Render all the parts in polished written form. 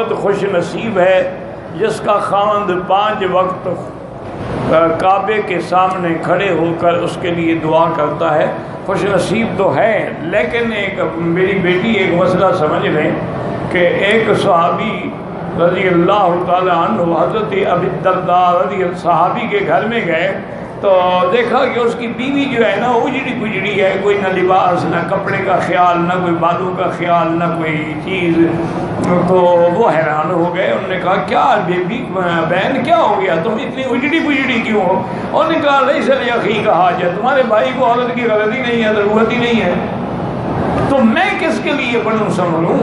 عورت خوش نصیب ہے جس کا خاوند 5 وقت کعبے کے سامنے کھڑے ہو کر اس کے لیے دعا کرتا ہے. خوش نصیب تو ہے، لیکن ایک میری بیٹی ایک مسئلہ سمجھ لیں کہ ایک صحابی رضی اللہ تعالی عنہ حضرت ابی الدرداء رضی اللہ صحابی کے گھر میں گئے تو دیکھا کہ اس کی بیوی جو ہے نا اجڑی پجڑی ہے، کوئی نہ لباس نہ کپڑے کا خیال نہ کوئی بالوں کا خیال نہ کوئی چیز. تو وہ حیران ہو گئے. انہوں نے کہا کیا بیبی بہن کیا ہو گیا، تم اتنی اجڑی پجڑی کیوں ہو؟ انہوں نے کہا لیس لاخی کا حاجت، تمہارے بھائی کو عورت کی غرض ہی نہیں ہے، ضرورت ہی نہیں ہے، تو میں کس کے لیے بنوں سنبھلوں؟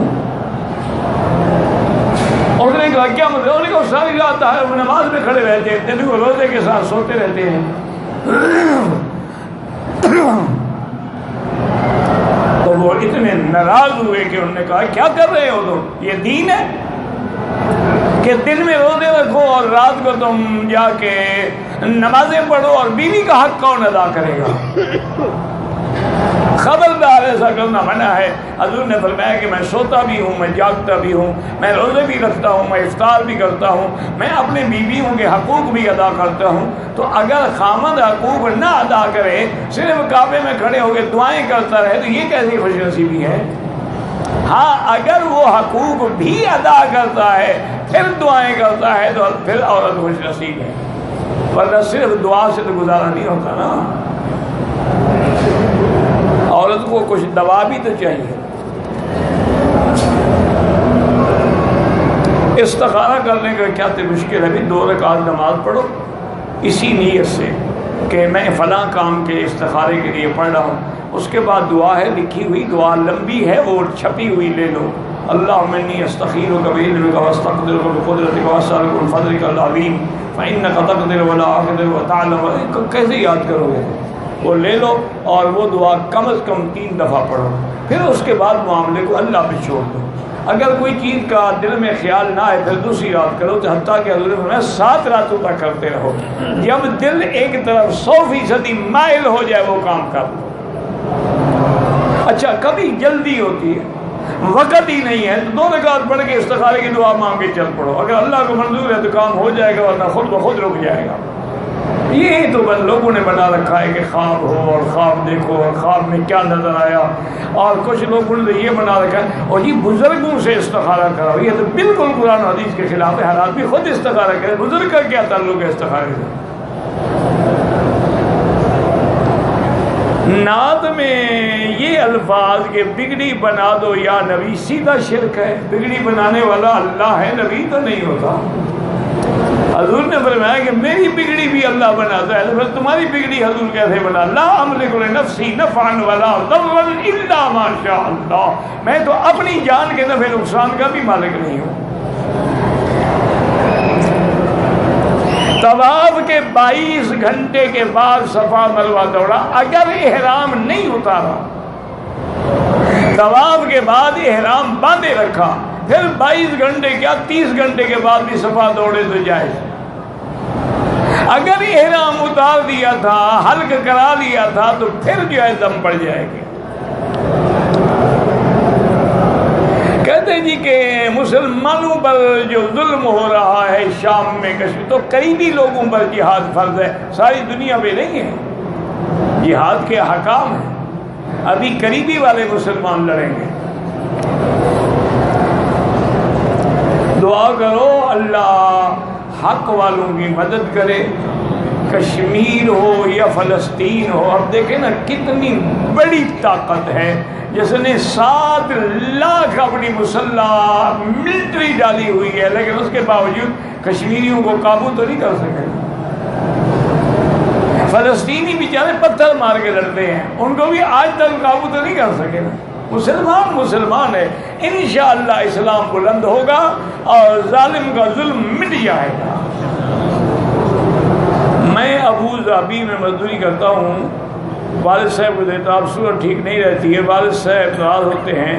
انہوں نے کہا کیا مطلب؟ انہوں نے کہا ساری رات نماز میں کھڑے رہتے ہیں، دن کو روزے کے ساتھ سوتے رہتے ہیں. تو وہ اتنے ناراض ہوئے کہ انہوں نے کہا کیا کر رہے ہو تم؟ یہ دین ہے کہ دن میں روزے رکھو اور رات کو تم جا کے نمازیں پڑھو، اور بیوی کا حق کون ادا کرے گا؟ خبردار ایسا کرنا منع ہے. حضور نے فرمایا کہ میں سوتا بھی ہوں، میں جاگتا بھی ہوں، میں روزے بھی رکھتا ہوں، میں افطار بھی کرتا ہوں، میں اپنے بیویوں کے حقوق بھی ادا کرتا ہوں. تو اگر خامد حقوق نہ ادا کرے، صرف کعبے میں کھڑے ہو کے دعائیں کرتا رہے، تو یہ کیسی خوش نصیبی ہے؟ ہاں اگر وہ حقوق بھی ادا کرتا ہے پھر دعائیں کرتا ہے تو پھر عورت خوش نصیب ہے، ورنہ صرف دعا سے تو گزارا نہیں ہوتا نا. عورت کو کچھ دوا بھی تو چاہیے. استخارہ کرنے کا کیا مشکل ہے؟ بھی 2 رکعت نماز پڑھو اسی نیت سے کہ میں فلاں کام کے استخارے کے لیے پڑھ رہا ہوں. اس کے بعد دعا ہے لکھی ہوئی، دعا لمبی ہے، وہ چھپی ہوئی لے لو. اللہم انی استخیرک بعلمک واستقدرک بقدرتک واسألک من فضلک العظیم فإنک تقدر ولا أقدر وتعلم. کیسے یاد کرو گے؟ وہ لے لو اور وہ دعا کم از کم 3 دفعہ پڑھو. پھر اس کے بعد معاملے کو اللہ پہ چھوڑ دو. اگر کوئی چیز کا دل میں خیال نہ آئے پھر دوسری رات کرو، تو حتیٰ کہ حضور نے 7 راتوں تک کرتے رہو. جب دل ایک طرف 100% مائل ہو جائے وہ کام کر لو. اچھا کبھی جلدی ہوتی ہے، وقت ہی نہیں ہے، تو 2 رکعت پڑھ کے استخارے کی دعا مانگ کے چل پڑو. اگر اللہ کو منظور ہے تو کام ہو جائے گا، ورنہ خود بخود رک جائے گا. یہ تو بس لوگوں نے بنا رکھا ہے کہ خواب ہو اور خواب دیکھو اور خواب میں کیا نظر آیا، اور کچھ لوگوں نے یہ بنا رکھا ہے اور یہ بزرگوں سے استخارہ کرو. یہ تو بالکل قرآن حدیث کے خلاف ہے. ہر آدمی خود استخارہ کرے، بزرگ کا کیا تعلق ہے استخارے سے؟ نعت میں یہ الفاظ کہ بگڑی بنا دو یا نبی سیدھا شرک ہے. بگڑی بنانے والا اللہ ہے، نبی تو نہیں ہوتا. حضور نے فرمایا کہ میری بگڑی بھی اللہ بناتا ہے، تو پھر تمہاری بگڑی حضور کیسے بنا؟ لا املک لنفسی نفعا ولا ضرا الا ما شاء اللہ. میں تو اپنی جان کے نفع نقصان کا بھی مالک نہیں ہوں. طواف کے 22 گھنٹے کے بعد صفا مروہ دوڑا، اگر احرام نہیں اتارا، طواف کے بعد احرام باندھے رکھا، پھر 22 گھنٹے کیا 30 گھنٹے کے بعد بھی صفا دوڑے تو جائز. اگر احرام اتار دیا تھا، حلق کرا لیا تھا، تو پھر جو ہے دم پڑ جائے گی. کہتے جی کہ مسلمانوں پر جو ظلم ہو رہا ہے شام میں کشمیر، تو قریبی لوگوں پر جہاد فرض ہے، ساری دنیا پہ نہیں ہے. جہاد کے احکام ہیں، ابھی قریبی والے مسلمان لڑیں گے. دعا کرو اللہ حق والوں کی مدد کرے، کشمیر ہو یا فلسطین ہو. اب دیکھیں نا کتنی بڑی طاقت ہے جس نے 7 لاکھ اپنی مسلح ملٹری ڈالی ہوئی ہے، لیکن اس کے باوجود کشمیریوں کو قابو تو نہیں کر سکے. فلسطینی بیچارے پتھر مار کے لڑتے ہیں، ان کو بھی آج تک قابو تو نہیں کر سکے نا. مسلمان ہے. انشاءاللہ اسلام بلند ہوگا اور ظالم کا ظلم مٹ جائے گا. میں ابو ظبی میں مزدوری کرتا ہوں، والد صاحب کو دیتا. اب صورت ٹھیک نہیں رہتی ہے، والد صاحب ناراض ہوتے ہیں،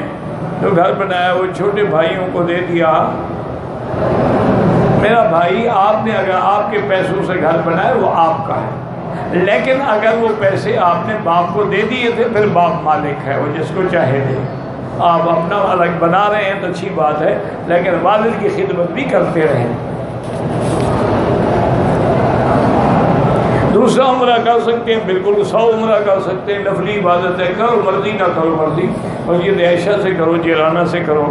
تو گھر بنایا وہ چھوٹے بھائیوں کو دے دیا. میرا بھائی آپ نے اگر آپ کے پیسوں سے گھر بنایا وہ آپ کا ہے، لیکن اگر وہ پیسے آپ نے باپ کو دے دیے تھے پھر باپ مالک ہے، وہ جس کو چاہے دے. آپ اپنا الگ بنا رہے ہیں تو اچھی بات ہے، لیکن والد کی خدمت بھی کرتے رہیں۔ دوسرا عمرہ کر سکتے ہیں، بالکل 100 عمرہ کر سکتے ہیں، نفلی عبادت ہے، کرو مرضی نہ کرو مرضی، مسجد عائشہ سے کرو، جیرانہ سے کرو۔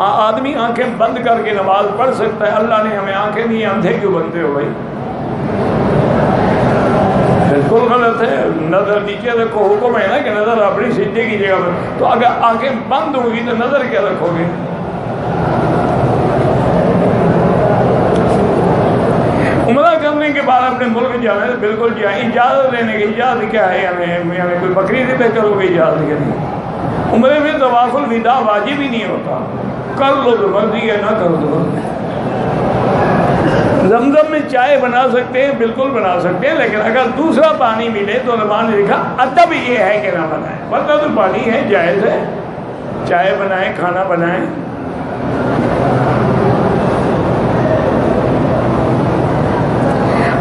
آدمی آنکھیں بند کر کے نماز پڑھ سکتا ہے، اللہ نے ہمیں آنکھیں دی، اندھے کیوں بنتے ہو بھائی؟ بالکل غلط ہے، نظر نیچے رکھو، حکم ہے نا کہ نظر اپنی سجدے کی جگہ پر، تو اگر آنکھیں بند ہوگی تو نظر کیا رکھو گے؟ عمرہ کرنے کے بعد اپنے ملک جانا ہے، بالکل جائیں، اجازت لینے کی اجازت کیا ہے؟ یعنی کوئی بکری ذبح کرو گے اجازت کے لیے؟ عمرے میں طواف الوداع واجب ہی نہیں ہوتا، کر لو تو مرضی ہے، نہ کرو تو مرضی۔ زمزم میں چائے بنا سکتے ہیں، بالکل بنا سکتے ہیں، لیکن اگر دوسرا پانی ملے تو علماء نے لکھا ادب یہ ہے کہ نہ بنائیں، ورنہ تو پانی ہے، جائز ہے، چائے بنائیں، کھانا بنائیں۔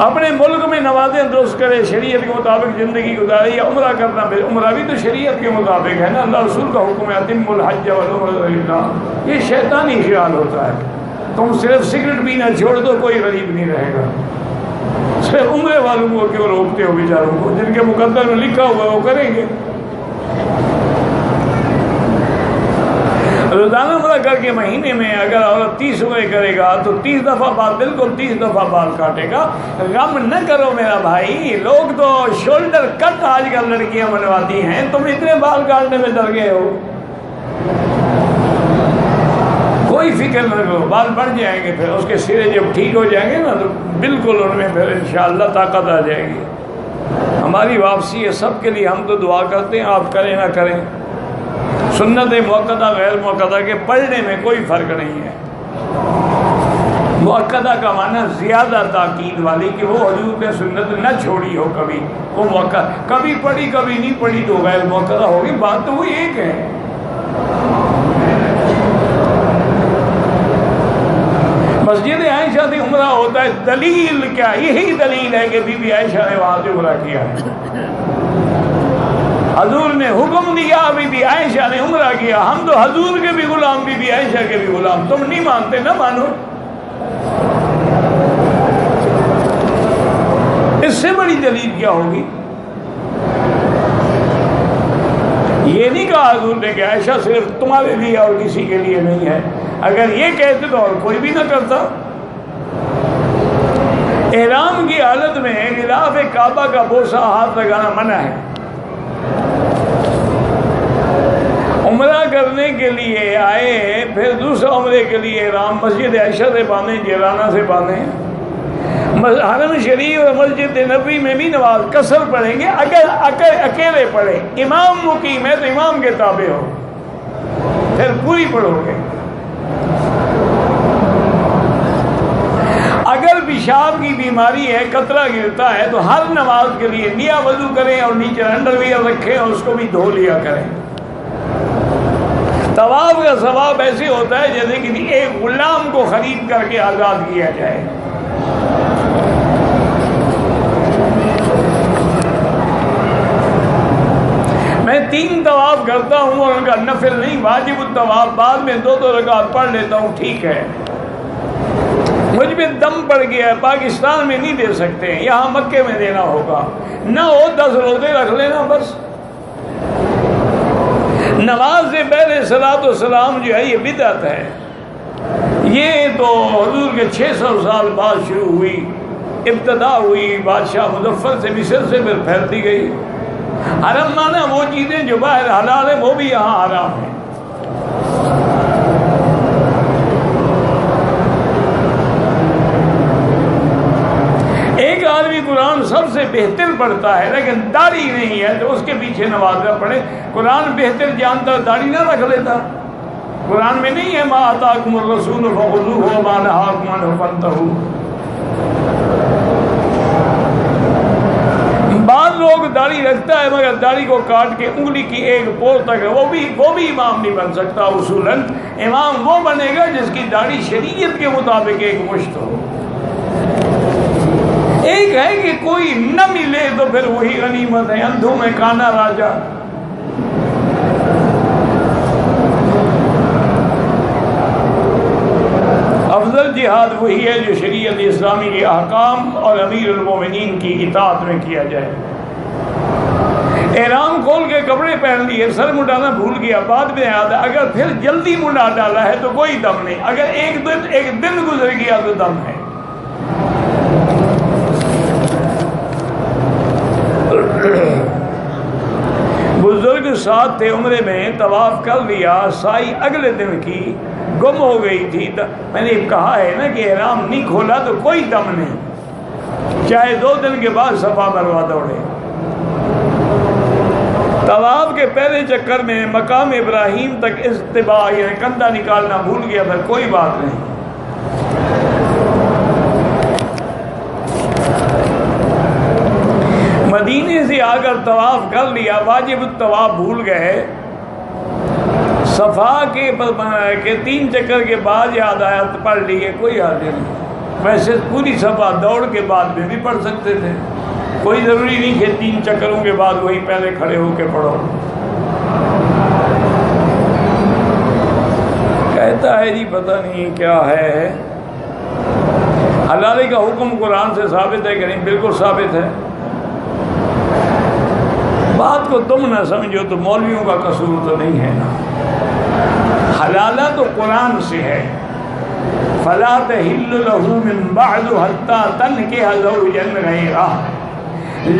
اپنے ملک میں نمازیں درست کرے، شریعت کے مطابق زندگی گزارے، یا عمرہ کرنا، عمرہ بھی تو شریعت کے مطابق ہے نا، اللہ رسول کا حکم ہے اتم الحج والعمرۃ للہ۔ یہ شیطانی خیال ہوتا ہے، تم صرف سگریٹ پینا چھوڑ دو کوئی غریب نہیں رہے گا، صرف عمرے والوں کو کیوں روکتے ہو بیچاروں کو؟ جن کے مقدر میں لکھا ہوا ہے وہ کریں گے۔ روزانہ عمرہ کر کے مہینے میں اگر عورت 30 عمرے کرے گا تو 30 دفعہ بال، بالکل 30 دفعہ بال کاٹے گا۔ غم نہ کرو میرا بھائی، لوگ تو شولڈر کٹ آج کل لڑکیاں بنواتی ہیں، تم اتنے بال کاٹنے میں ڈر گئے ہو۔ کوئی فکر نہ کرو، بال بڑھ جائیں گے، پھر اس کے سرے جب ٹھیک ہو جائیں گے نا تو بالکل ان میں پھر انشاءاللہ طاقت آ جائے گی۔ ہماری واپسی ہے سب کے لیے، ہم تو دعا کرتے ہیں، آپ کریں نہ کریں۔ سنت مؤکدہ غیر مؤکدہ کے پڑھنے میں کوئی فرق نہیں ہے۔ مؤکدہ کا معنی زیادہ تاکید والی، کہ وہ حضور نے سنت نہ چھوڑی ہو کبھی، وہ موقع کبھی پڑھی کبھی نہیں پڑھی تو غیر مؤکدہ ہوگی، بات تو وہی ایک ہے۔ مسجد عائشہ سے عمرہ ہوتا ہے، دلیل کیا؟ یہی دلیل ہے کہ بی بی عائشہ نے وہاں سے عمرہ کیا ہے۔ حضور نے حکم دیا، بی بی عائشہ نے عمرہ کیا، ہم تو حضور کے بھی غلام، بی بی عائشہ کے بھی غلام، تم نہیں مانتے نہ مانو۔ اس سے بڑی دلیل کیا ہوگی؟ یہ نہیں کہا حضور نے کہ عائشہ صرف تمہارے لیے اور کسی کے لیے نہیں ہے، اگر یہ کہتے تو اور کوئی بھی نہ کرتا۔ احرام کی حالت میں غلاف کعبہ کا بوسہ ہاتھ لگانا منع ہے۔ عمرہ کرنے کے لیے آئے، پھر دوسرا عمرے کے لیے احرام مسجد عائشہ سے باندھیں، جیرانہ سے باندھیں۔ حرم شریف اور مسجد نبوی میں بھی نماز قصر پڑھیں گے، اگر اکیلے پڑھیں، امام مقیم ہے تو امام کے تابع ہو، پھر پوری پڑھو گے۔ اگر پیشاب کی بیماری ہے، قطرہ گرتا ہے، تو ہر نماز کے لیے نیا وضو کریں اور نیچے انڈر ویئر رکھیں اور اس کو بھی دھو لیا کریں۔ طواف کا ثواب ایسے ہوتا ہے جیسے کہ ایک غلام کو خرید کر کے آزاد کیا جائے۔ میں 3 طواف کرتا ہوں اور ان کا نفل نہیں، واجب الطواف بعد میں 2 رکعت پڑھ لیتا ہوں، ٹھیک ہے۔ مجھ پہ دم پڑ گیا ہے، پاکستان میں نہیں دے سکتے، یہاں مکے میں دینا ہوگا، نہ ہو 10 روزے رکھ لینا بس۔ نماز سے پہلے صلاۃ و سلام جو ہے یہ بدعت ہے، یہ تو حضور کے 600 سال بعد شروع ہوئی، ابتدا ہوئی بادشاہ مظفر سے، مصر سے پھر پھیلتی گئی۔ حرم مانا وہ چیزیں جو باہر حلال ہیں وہ بھی یہاں حرام ہیں۔ ایک آدمی قرآن سب سے بہتر پڑھتا ہے لیکن داڑھی نہیں ہے تو اس کے پیچھے نماز نہ پڑھے۔ قرآن بہتر جانتا، داڑھی نہ رکھ لیتا۔ قرآن میں نہیں ہے ما آتاکم الرسول فخذوہ وما نہاکم عنہ فانتہوا۔ بعض لوگ داڑھی رکھتا ہے مگر داڑھی کو کاٹ کے انگلی کی ایک پور تک، وہ بھی امام نہیں بن سکتا۔ اصولاً امام وہ بنے گا جس کی داڑھی شریعت کے مطابق ایک مشت ہو۔ ایک ہے کہ کوئی نہ ملے تو پھر وہی غنیمت ہے، اندھوں میں کانا راجا۔ جہاد وہی ہے جو شریعت اسلامی کے احکام اور امیر المومنین کی اطاعت میں کیا جائے۔ احرام کھول کے کپڑے پہن لیے، سر منڈانا بھول گیا، بعد میں یاد ہے، اگر پھر جلدی منڈا ڈالا ہے تو کوئی دم نہیں، اگر ایک دن گزر گیا تو دم ہے۔ بزرگ ساتھ تھے عمرے میں، طواف کر لیا، سائی اگلے دن کی گم ہو گئی تھی۔ میں نے کہا ہے نا کہ احرام نہیں کھولا تو کوئی دم نہیں، چاہے 2 دن کے بعد صفا مروا دوڑے۔ طواف کے پہلے چکر میں مقام ابراہیم تک استباع یعنی کندھا نکالنا بھول گیا، پھر کوئی بات نہیں۔ مدینے سے آ کر طواف کر لیا، واجب الطواف بھول گئے، صفا کے 3 چکر کے بعد یاد آیا تو پڑھ لیے، کوئی حرج نہیں۔ ویسے پوری صفا دوڑ کے بعد میں بھی پڑھ سکتے تھے، کوئی ضروری نہیں کہ 3 چکروں کے بعد وہی پہلے کھڑے ہو کے پڑھو۔ کہتا ہے جی پتہ نہیں کیا ہے، حلالے کا حکم قرآن سے ثابت ہے کہ نہیں؟ بالکل ثابت ہے۔ بات کو تم نہ سمجھو تو مولویوں کا قصور تو نہیں ہے نا، حلالہ تو قرآن سے ہے، فَلَا تَحِلُّ لَهُ مِن بَعْدُ حَتَّى تَنْكِحَ زَوْجًا غَيْرَهُ۔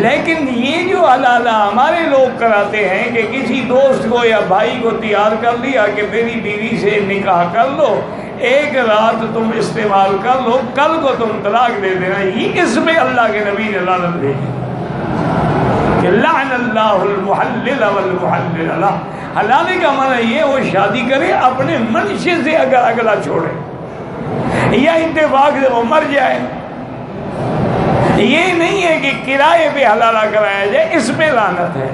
لیکن یہ جو حلالہ ہمارے لوگ کراتے ہیں کہ کسی دوست کو یا بھائی کو تیار کر لیا کہ میری بیوی سے نکاح کر لو، 1 رات تم استعمال کر لو، کل کو تم طلاق دے دینا، یہ اس میں اللہ کے نبی نے لعنت بھیجی کہ لعن اللہ المحلل والمحلل له۔ حلالے کا معنی یہ وہ شادی کرے اپنے منشے سے، اگر اگلا چھوڑے یا اتفاق سے وہ مر جائے، یہ نہیں ہے کہ کرائے پہ حلالہ کرایا جائے، اس میں لعنت ہے۔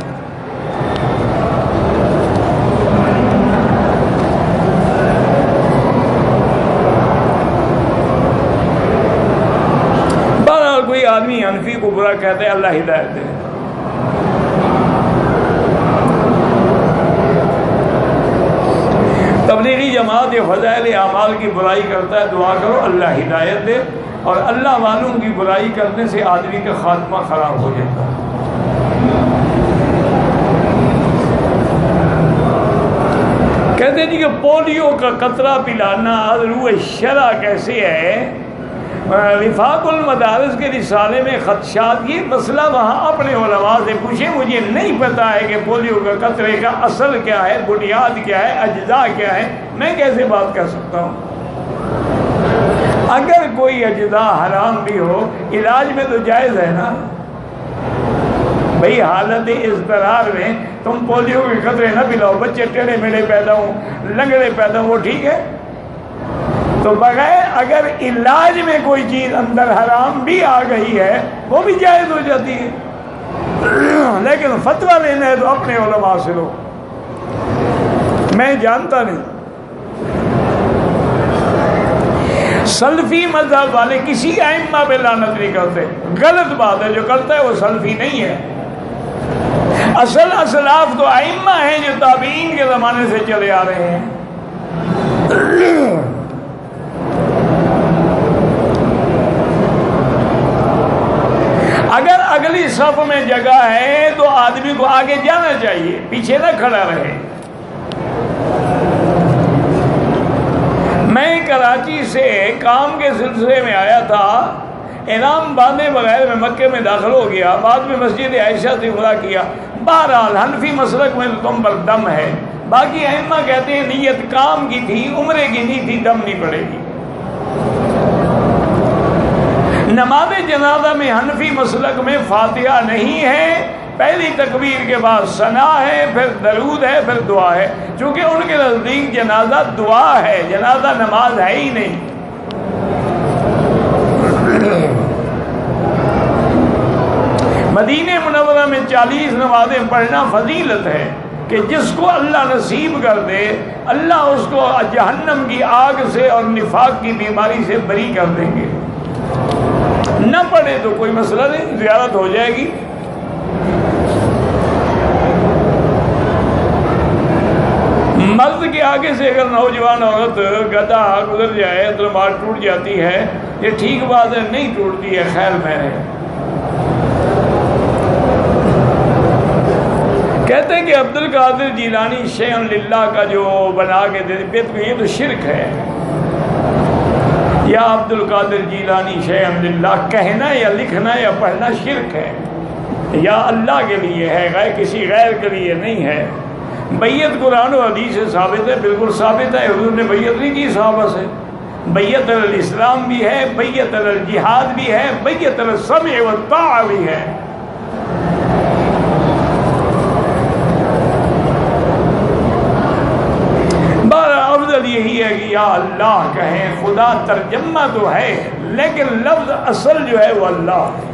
بہرحال کوئی آدمی حنفی کو برا کہتا ہے، اللہ ہدایت دے۔ تبلیغی جماعت یا فضائل اعمال کی برائی کرتا ہے، دعا کرو اللہ ہدایت دے، اور اللہ والوں کی برائی کرنے سے آدمی کا خاتمہ خراب ہو جاتا ہے۔ کہتے ہیں جی کہ پولیو کا قطرہ پلانا روح شرع کیسے ہے؟ وفاق المدارس کے رسالے میں خدشات، یہ مسئلہ وہاں اپنے علماء سے پوچھیں، مجھے نہیں پتا ہے کہ پولیو کا قطرے کا اصل کیا ہے، بنیاد کیا ہے، اجزاء کیا ہے، میں کیسے بات کر سکتا ہوں؟ اگر کوئی اجزاء حرام بھی ہو، علاج میں تو جائز ہے نا بھئی، حالت اضطرار میں تم پولیو کے قطرے نہ پلاؤ، بچے ٹیڑھے میڑھے پیدا ہوں، لنگڑے پیدا ہوں، وہ ٹھیک ہے، تو بغیر اگر علاج میں کوئی چیز اندر حرام بھی آ گئی ہے وہ بھی جائز ہو جاتی ہے، لیکن فتویٰ لینا ہے تو اپنے علماء سے لو، میں جانتا نہیں۔ سلفی مذہب والے کسی ائمہ پہ لعنت نہیں کرتے، غلط بات ہے، جو کرتا ہے وہ سلفی نہیں ہے۔ اصل اسلاف تو ائمہ ہیں جو تابعین کے زمانے سے چلے آ رہے ہیں۔ اگر اگلی صف میں جگہ ہے تو آدمی کو آگے جانا چاہیے، پیچھے نہ کھڑا رہے۔ میں کراچی سے کام کے سلسلے میں آیا تھا، احرام باندھے بغیر میں مکے میں داخل ہو گیا، بعد میں مسجد عائشہ سے عمرہ کیا۔ بہرحال حنفی مسلک میں تم پر دم ہے، باقی ائمہ کہتے ہیں نیت کام کی تھی، عمرے کی نہیں تھی، دم نہیں پڑے گی۔ نماز جنازہ میں حنفی مسلک میں فاتحہ نہیں ہے، پہلی تکبیر کے بعد ثنا ہے، پھر درود ہے، پھر دعا ہے، چونکہ ان کے نزدیک جنازہ دعا ہے، جنازہ نماز ہے ہی نہیں۔ مدینہ منورہ میں 40 نمازیں پڑھنا فضیلت ہے کہ جس کو اللہ نصیب کر دے، اللہ اس کو جہنم کی آگ سے اور نفاق کی بیماری سے بری کر دیں گے۔ نہ پڑھے تو کوئی مسئلہ نہیں، زیارت ہو جائے گی۔ مرد کے آگے سے اگر نوجوان عورت گدھا گزر جائے تو نماز ٹوٹ جاتی ہے، یہ ٹھیک بات ہے، نہیں ٹوٹتی ہے، خیر میں ہے۔ کہتے ہیں کہ عبد القادر جیلانی شیئا للہ کا جو بنا کے دے یہ تو شرک ہے۔ یا عبد القادر جیلانی شیئا للہ کہنا یا لکھنا یا پڑھنا شرک ہے، یا اللہ کے لیے ہے، کسی غیر کے لیے نہیں ہے۔ بیعت قرآن و حدیث سے ثابت ہے، بالکل ثابت ہے، حضور نے بیعت نہیں کی صحابہ سے۔ بیعت علی الاسلام بھی ہے، بیعت علی الجہاد بھی ہے، بیعت علی السمع والطاعہ بھی ہے۔ افضل یہی ہے کہ یا اللہ کہیں، خدا ترجمہ تو ہے لیکن لفظ اصل جو ہے وہ اللہ ہے۔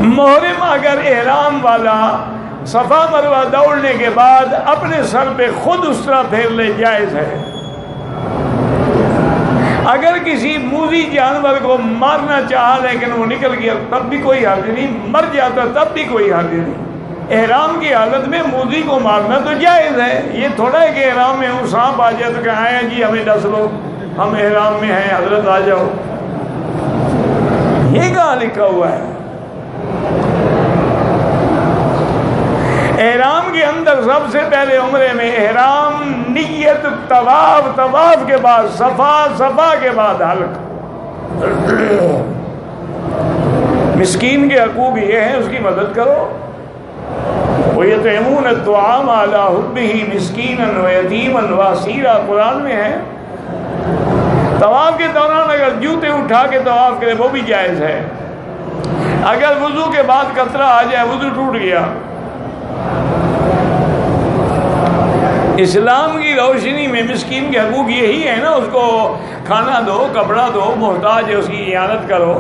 محرم اگر احرام والا صفا مروہ دوڑنے کے بعد اپنے سر پہ خود اس طرح پھیر لے جائز ہے۔ اگر کسی موذی جانور کو مارنا چاہا لیکن وہ نکل گیا تب بھی کوئی حرج نہیں، مر جاتا تب بھی کوئی حرج نہیں۔ احرام کی حالت میں موذی کو مارنا تو جائز ہے، یہ تھوڑا ہے کہ احرام میں ہوں سانپ آ جائے تو کہاں ہے جی ہمیں ڈس لو، ہم احرام میں ہیں حضرت آ جاؤ، یہ کہاں لکھا ہوا ہے؟ احرام کے اندر سب سے پہلے عمرے میں احرام، نیت، طواف، طواف کے بعد صفا، صفا کے بعد حلق۔ مسکین کے حقوق یہ ہیں، اس کی مدد کرو۔ وَيَطْعِمُونَ الطَّعَامَ عَلَىٰ حُبِّهِ مِسْكِينًا وَيَتِيمًا وَأَسِيرًا، قرآن میں ہے۔ طواف کے دوران اگر جوتے اٹھا کے طواف کرے وہ بھی جائز ہے۔ اگر وضو کے بعد قطرہ آ جائے، وضو ٹوٹ گیا، اسلام کی روشنی میں مسکین کے حقوق یہی ہے نا، اس کو کھانا دو، کپڑا دو، محتاج ہے اس کی اعانت کرو۔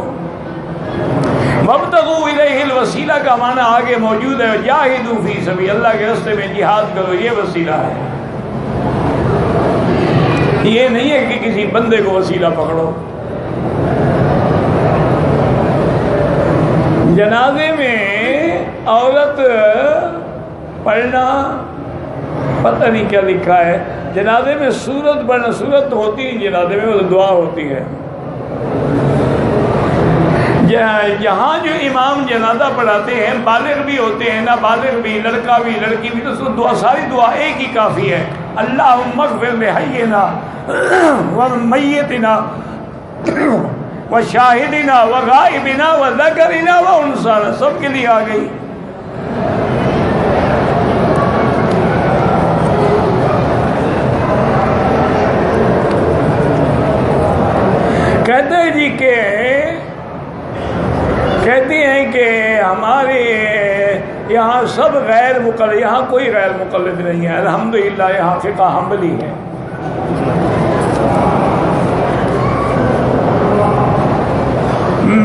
وَابْتَغُوا إِلَيْهِ الْوَسِيلَہ کا معنی آگے موجود ہے، جاہدوا فی سبیل اللہ کے راستے میں جہاد کرو، یہ وسیلہ ہے۔ یہ نہیں ہے کہ کسی بندے کو وسیلہ پکڑو۔ جنازے میں عورت پڑھنا پتہ نہیں کیا لکھا ہے، جنازے میں سورت پڑھنا، سورت تو ہوتی نہیں جنازے میں، وہ دعا ہوتی ہے۔ یہاں جو امام جنازہ پڑھاتے ہیں بالغ بھی ہوتے ہیں، نابالغ بھی، لڑکا بھی لڑکی بھی، تو دعا ساری دعا ایک ہی کافی ہے، اللہم اغفر لحینا ومیتنا وشاہدنا وغائبنا وذکرنا وانثانا، سب کے لیے آ گئی۔ کہتے ہیں جی کہ کہتے ہیں کہ ہمارے یہاں سب غیر مقلد، یہاں کوئی غیر مقلد نہیں ہے، الحمدللہ یہاں فقہ حنبلی ہے۔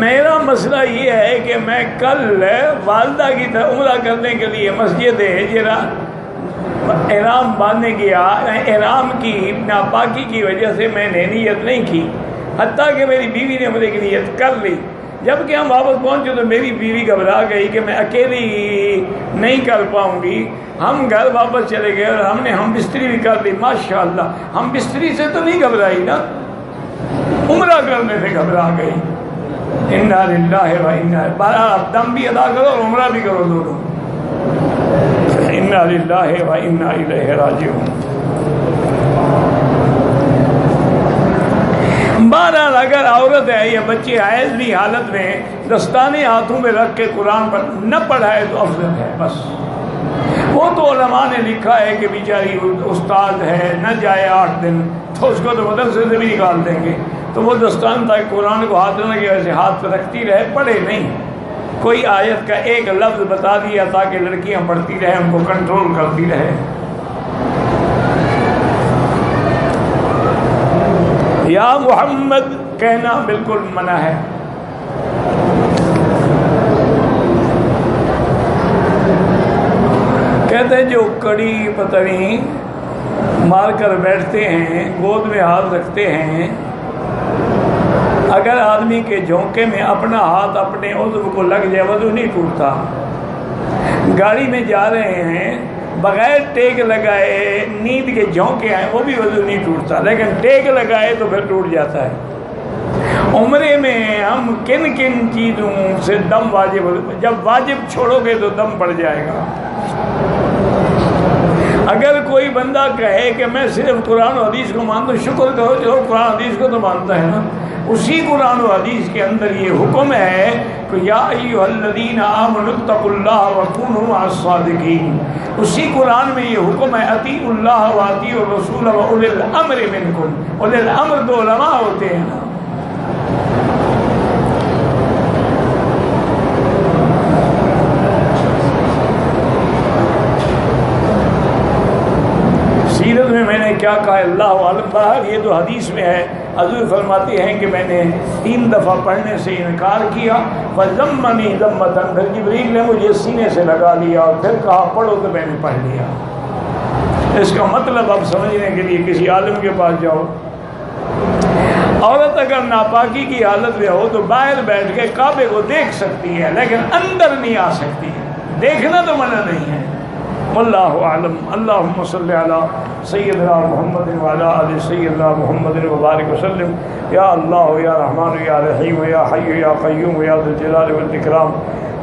میرا مسئلہ یہ ہے کہ میں کل والدہ کی طرف عمرہ کرنے کے لیے مسجد ہجرہ احرام باندھنے گیا، احرام کی ناپاکی کی وجہ سے میں نے نیت نہیں کی، حتیٰ کہ میری بیوی نے عمرے کی نیت کر لی۔ جب کہ ہم واپس پہنچے تو میری بیوی گھبرا گئی کہ میں اکیلی نہیں کر پاؤں گی۔ ہم گھر واپس چلے گئے اور ہم بستری بھی کر لی، ماشاءاللہ۔ ہم بستری سے تو نہیں گھبرائی نا، عمرہ کرنے سے گھبرا گئی۔ انا للہ و انا، آپ دم بھی ادا کرو اور عمرہ بھی کرو دونوں۔ انا للہ و انا الیہ راجعون۔ بہرحال اگر عورت ہے یا بچے حیض بھی حالت میں دستانے ہاتھوں میں رکھ کے قرآن پر نہ پڑھائے تو افضل ہے بس۔ وہ تو علماء نے لکھا ہے کہ بیچاری استاد ہے، نہ جائے 8 دن تو اس کو تو مدرسے سے بھی نکال دیں گے، تو وہ دستان تاکہ قرآن کو ہاتھ نہ لگے ویسے ہاتھ پہ رکھتی رہے، پڑھے نہیں۔ کوئی آیت کا ایک لفظ بتا دیا تاکہ لڑکیاں پڑھتی رہیں، ان کو کنٹرول کرتی رہے۔ یا محمد کہنا بالکل منع ہے۔ کہتے ہیں جو کڑی پتہ نہیں مار کر بیٹھتے ہیں، گود میں ہاتھ رکھتے ہیں، اگر آدمی کے جھونکے میں اپنا ہاتھ اپنے عضو کو لگ جائے وضو نہیں ٹوٹتا۔ گاڑی میں جا رہے ہیں، بغیر ٹیک لگائے نیند کے جھونکے آئیں وہ بھی وضو نہیں ٹوٹتا، لیکن ٹیک لگائے تو پھر ٹوٹ جاتا ہے۔ عمرے میں ہم کن کن چیزوں سے دم واجب، جب واجب چھوڑو گے تو دم پڑ جائے گا۔ اگر کوئی بندہ کہے کہ میں صرف قرآن و حدیث کو مانتا ہوں، شکر کرو جو قرآن و حدیث کو تو مانتا ہے نا، اسی قرآن و حدیث کے اندر یہ حکم ہے کہ یا ایھا الذین آمنوا اتقوا اللہ وکونوا مع الصادقین، اسی قرآن میں یہ حکم ہے اطیعوا اللہ واطیعوا الرسول واولی الامر منکم۔ اولی الامر تو علماء ہوتے ہیں نا۔ سیرت میں نے کیا کہا اللہ عالم، باہر یہ تو حدیث میں ہے، حضور فرماتے ہیں کہ میں نے 3 دفعہ پڑھنے سے انکار کیا، فَضَمَّنِي ضَمَّةً، پھر جبریل نے مجھے سینے سے لگا لیا اور پھر کہا پڑھو، تو میں نے پڑھ لیا۔ اس کا مطلب اب سمجھنے کے لیے کسی عالم کے پاس جاؤ، عورت اگر ناپاکی کی حالت میں ہو تو باہر بیٹھ کے کعبے کو دیکھ سکتی ہے لیکن اندر نہیں آ سکتی ہے، دیکھنا تو منع نہیں ہے۔ واللہ اعلم۔ اللہم صلی علی سیدنا محمد وعلی آل سیدنا محمد وبارک وسلم۔ یا اللہ یا رحمان یا رحیم یا حی یا قیوم یا ذی الجلال والاکرام،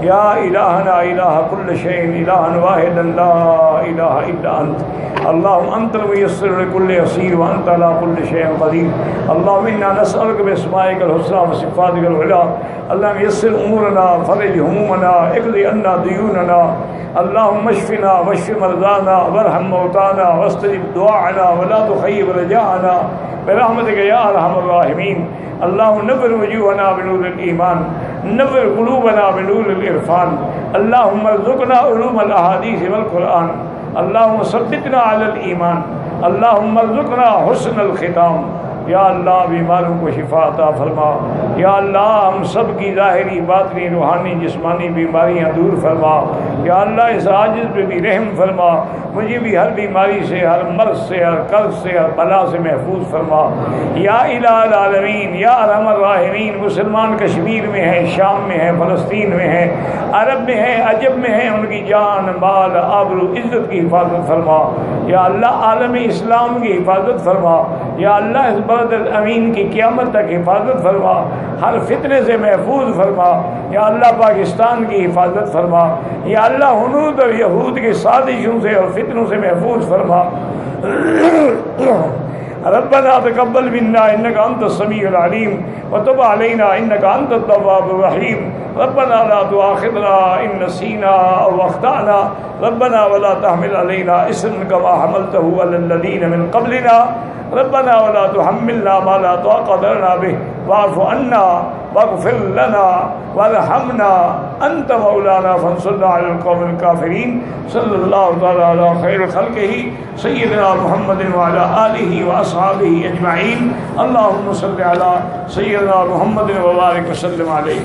یا الہنا الہ کل شیء، الہا واحدا لا الہ الا انت، اللہم انت الميسر لكل عسیر وانت على كل شيء قدیر۔ اللہم انا نسألک باسمائک الحسنى وصفاتک العلی، اللہم یسر امورنا فرج همومنا اقض عنا دیوننا، اللہم اشفنا واشف مرضانا وارحم موتانا واستجب دعاءنا ولا تخيب رجاءنا برحمتک یا ارحم الراحمین۔ اللہم نور وجوہنا بنور الایمان، نور قلوبنا بنور العرفان، اللہم ارزقنا علوم الاحادیث والقرآن، اللہم ثبتنا علی الایمان، اللہم ارزقنا حسن الختام۔ یا اللہ بیماروں کو شفا عطا فرما، یا اللہ ہم سب کی ظاہری باطنی روحانی جسمانی بیماریاں دور فرما، یا اللہ اس عاجز پہ بھی رحم فرما، مجھے بھی ہر بیماری سے، ہر مرض سے، ہر قرض سے، ہر بلا سے محفوظ فرما۔ یا الہ العالمین یا ارحم الراحمین، مسلمان کشمیر میں ہیں، شام میں ہیں، فلسطین میں ہیں، عرب میں ہیں، عجب میں ہیں، ان کی جان مال آبرو عزت کی حفاظت فرما۔ یا اللہ عالم اسلام کی حفاظت فرما، یا اللہ اس بلد الامین کی قیامت تک حفاظت فرما، ہر فتنے سے محفوظ فرما۔ یا اللہ پاکستان کی حفاظت فرما، یا اللہ ہنود اور یہود کی سازشوں سے اور فتنوں سے محفوظ فرما۔ ربنا تقبل منا انك انت السميع العليم وتب علينا انك انت التواب الرحيم، ربنا لا تؤاخذنا ان نسينا او اخطانا، ربنا ولا تحمل علينا اصرا كما حملته على الذين من قبلنا، ربنا ولا تحملنا ما لا طاقة لنا به، واعف عنا واغفر لنا وارحمنا انت مولانا فانصرنا على القوم الكافرين۔ صلی اللہ تعالی علی خیر خلقہ سیدنا محمد وعلی آلہ واصحابہ اجمعین۔ اللہم صلی علی سیدنا محمد وبارک وسلم علیہ۔